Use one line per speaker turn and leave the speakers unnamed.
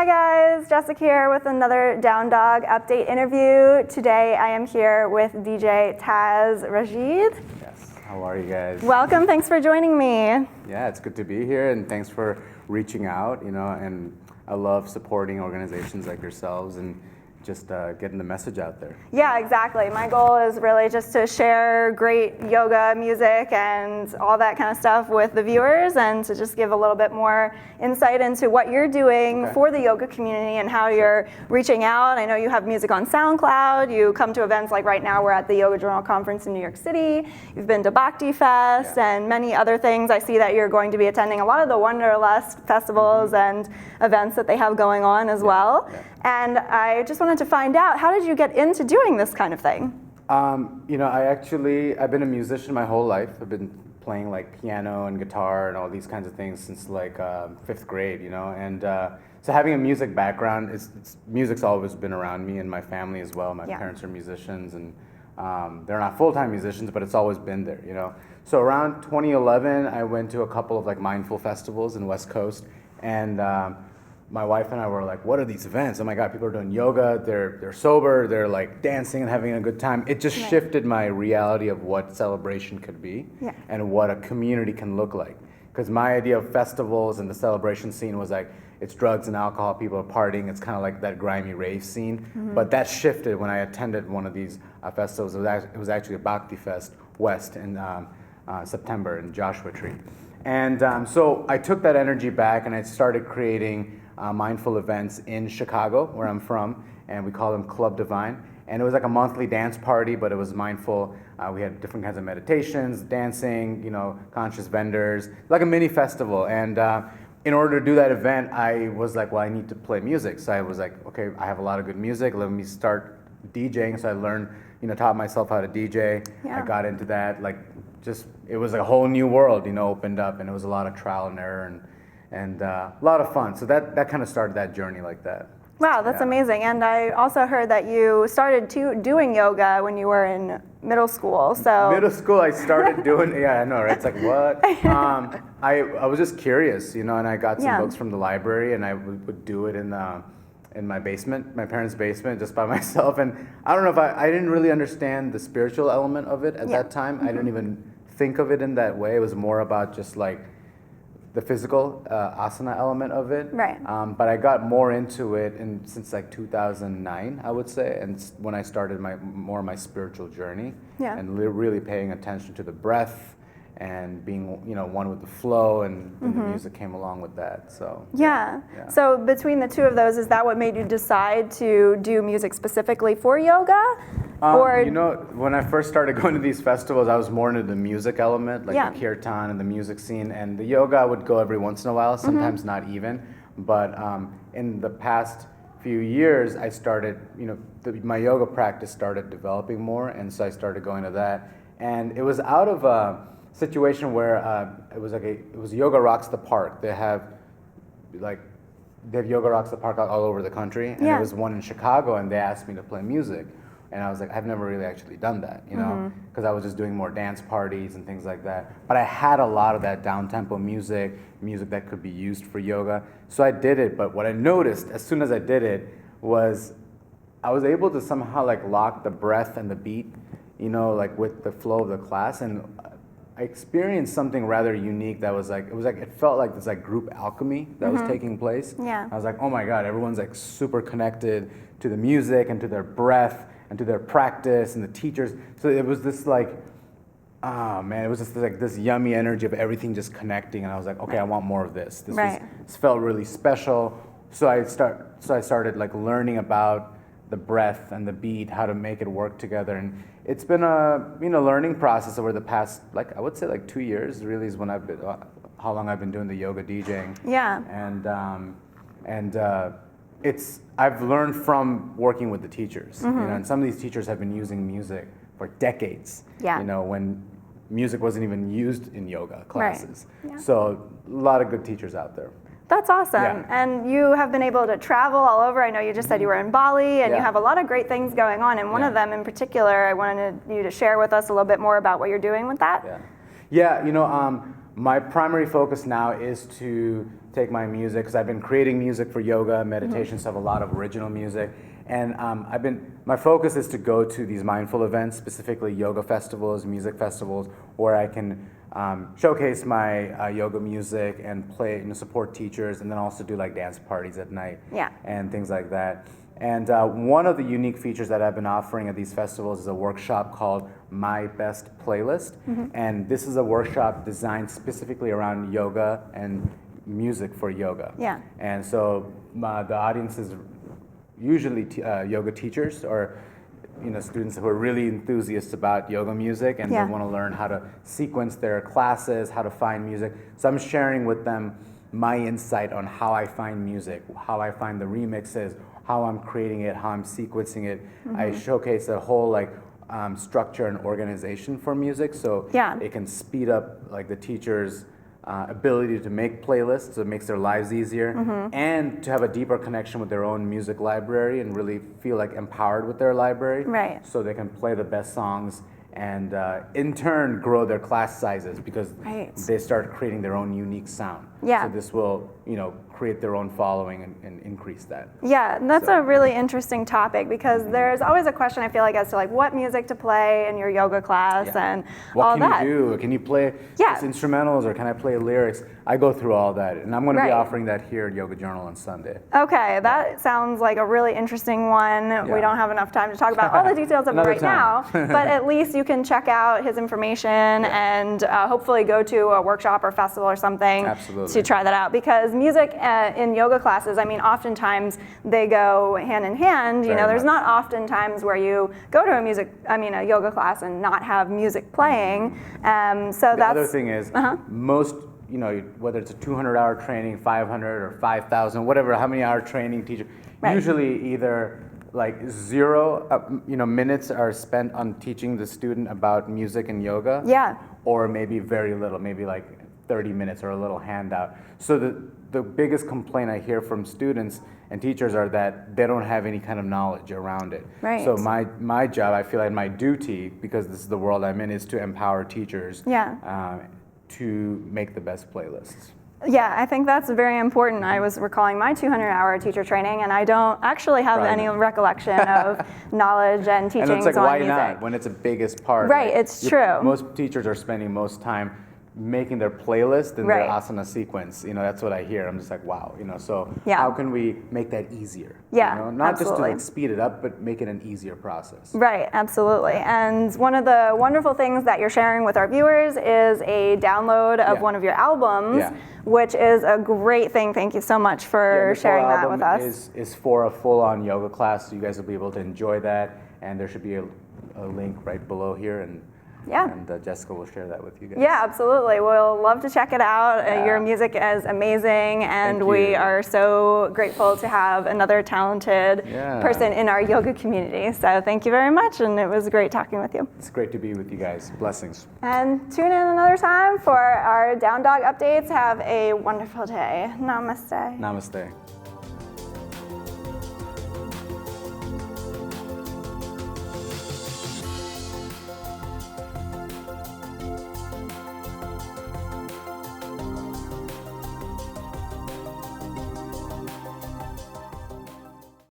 Hi guys, Jessica here with another Down Dog update interview. Today I am here with DJ Taz Rashid.
Yes, how are you guys?
Welcome, thanks for joining me.
Yeah, it's good to be here and thanks for reaching out, and I love supporting organizations like yourselves and just getting the message out there.
Yeah, exactly. My goal is really just to share great yoga music and all that kind of stuff with the viewers and to just give a little bit more insight into what you're doing for the yoga community and how you're reaching out. I know you have music on SoundCloud. You come to events like right now we're at the Yoga Journal Conference in New York City. You've been to Bhakti Fest and many other things. I see that you're going to be attending a lot of the Wanderlust festivals and events that they have going on as well. And I just wanted to find out, how did you get into doing this kind of thing?
I've been a musician my whole life. I've been playing like piano and guitar and all these kinds of things since like 5th grade, and so having a music background, music's always been around me and my family as well. My parents are musicians and they're not full-time musicians, but it's always been there, So around 2011, I went to a couple of like mindful festivals in West Coast, and my wife and I were like, what are these events? Oh my God, people are doing yoga, they're sober, they're like dancing and having a good time. It just shifted my reality of what celebration could be and what a community can look like. Because my idea of festivals and the celebration scene was like, it's drugs and alcohol, people are partying, it's kind of like that grimy rave scene. But that shifted when I attended one of these festivals. It was actually a Bhakti Fest West in September in Joshua Tree. And so I took that energy back and I started creating mindful events in Chicago, where I'm from, and we call them Club Divine. And it was like a monthly dance party, but it was mindful. We had different kinds of meditations, dancing, conscious vendors, like a mini festival. And in order to do that event, I was like, well, I need to play music. So I was like, okay, I have a lot of good music. Let me start DJing. So I learned, taught myself how to DJ. I got into that, it was a whole new world, opened up, and it was a lot of trial and error and a lot of fun. So that kind of started that journey like that.
Wow, that's amazing. And I also heard that you started doing yoga when you were in middle school. So
middle school, I started doing. Yeah, I know, right? It's like what? I was just curious, and I got some books from the library, and I would do it in my basement, my parents' basement, just by myself. And I don't know if I didn't really understand the spiritual element of it at that time. I didn't even think of it in that way. It was more about just like the physical asana element of it.
Right.
But I got more into it since like 2009, I would say, and when I started my spiritual journey, and really paying attention to the breath and being one with the flow, and the music came along with that. So
So between the two of those, is that what made you decide to do music specifically for yoga?
When I first started going to these festivals, I was more into the music element, like the kirtan and the music scene, and the yoga I would go every once in a while, sometimes not even. But in the past few years, I started, my yoga practice started developing more, and so I started going to that. And it was out of a situation where it was Yoga Rocks the Park. They have Yoga Rocks the Park all over the country, and there was one in Chicago, and they asked me to play music. And I was like, I've never really actually done that, because I was just doing more dance parties and things like that. But I had a lot of that down-tempo music that could be used for yoga. So I did it, but what I noticed as soon as I did it was I was able to somehow lock the breath and the beat, with the flow of the class. And I experienced something rather unique that was it felt like this group alchemy that was taking place.
Yeah.
I was like, oh my God, everyone's super connected to the music and to their breath and to their practice and the teachers. So it was this it was just this yummy energy of everything just connecting. And I was like, okay, I want more of this. This felt really special. So I started learning about the breath and the beat, how to make it work together. And it's been a learning process over the past I would say 2 years. Really is when how long I've been doing the yoga DJing.
Yeah.
And I've learned from working with the teachers, and some of these teachers have been using music for decades.
Yeah.
When music wasn't even used in yoga classes.
Right. Yeah.
So a lot of good teachers out there.
That's awesome.
Yeah.
And you have been able to travel all over. I know you just said you were in Bali, and you have a lot of great things going on. And one of them in particular, I wanted you to share with us a little bit more about what you're doing with that.
My primary focus now is to take my music, because I've been creating music for yoga, meditation stuff, a lot of original music. And my focus is to go to these mindful events, specifically yoga festivals, music festivals, where I can showcase my yoga music and play, support teachers, and then also do like dance parties at night and things like that. And one of the unique features that I've been offering at these festivals is a workshop called My Best Playlist. And this is a workshop designed specifically around yoga and music for yoga. And so the audience is usually yoga teachers or students who are really enthusiasts about yoga music and they want to learn how to sequence their classes, how to find music. So I'm sharing with them my insight on how I find music, how I find the remixes, how I'm creating it, how I'm sequencing it. I showcase a whole structure and organization for music, so it can speed up like the teachers' ability to make playlists, so it makes their lives easier, and to have a deeper connection with their own music library and really feel like empowered with their library, so they can play the best songs and in turn grow their class sizes because they start creating their own unique sound. So this will, create their own following and increase that.
Yeah, and that's a really interesting topic because there's always a question I feel like as to what music to play in your yoga class and all that.
What can you do? Can you play just instrumentals or can I play lyrics? I go through all that and I'm going to be offering that here at Yoga Journal on Sunday.
Okay, that sounds like a really interesting one. We don't have enough time to talk about all the details of it right now, but at least you can check out his information and hopefully go to a workshop or festival or something to try that out because music in yoga classes, I mean, oftentimes they go hand in hand. There's not often times where you go to a yoga class and not have music playing. So
the other thing is most, whether it's a 200-hour training, 500 or 5,000, whatever, how many hour training teacher, usually either like 0 minutes are spent on teaching the student about music and yoga, or maybe very little, maybe like 30 minutes or a little handout. So the biggest complaint I hear from students and teachers are that they don't have any kind of knowledge around it. So my job, I feel like my duty, because this is the world I'm in, is to empower teachers to make the best playlists.
Yeah, I think that's very important. I was recalling my 200-hour teacher training, and I don't actually have any recollection of knowledge and teachings on music.
And it's like, why not, when it's the biggest part?
It's true.
Most teachers are spending most time making their playlist and their asana sequence. That's what I hear. I'm just like, wow. So how can we make that easier? Not just to speed it up, but make it an easier process.
Right, absolutely. And one of the wonderful things that you're sharing with our viewers is a download of one of your albums, which is a great thing. Thank you so much for sharing that with us.
Is for a full-on yoga class, so you guys will be able to enjoy that. And there should be a link right below here, and Jessica will share that with you guys. Yeah,
absolutely. We'll love to check it out. Your music is amazing, and we are so grateful to have another talented person in our yoga community. So thank you very much, and it was great talking with you.
It's great to be with you guys. Blessings.
And tune in another time for our Down Dog updates. Have a wonderful day. Namaste.
Namaste.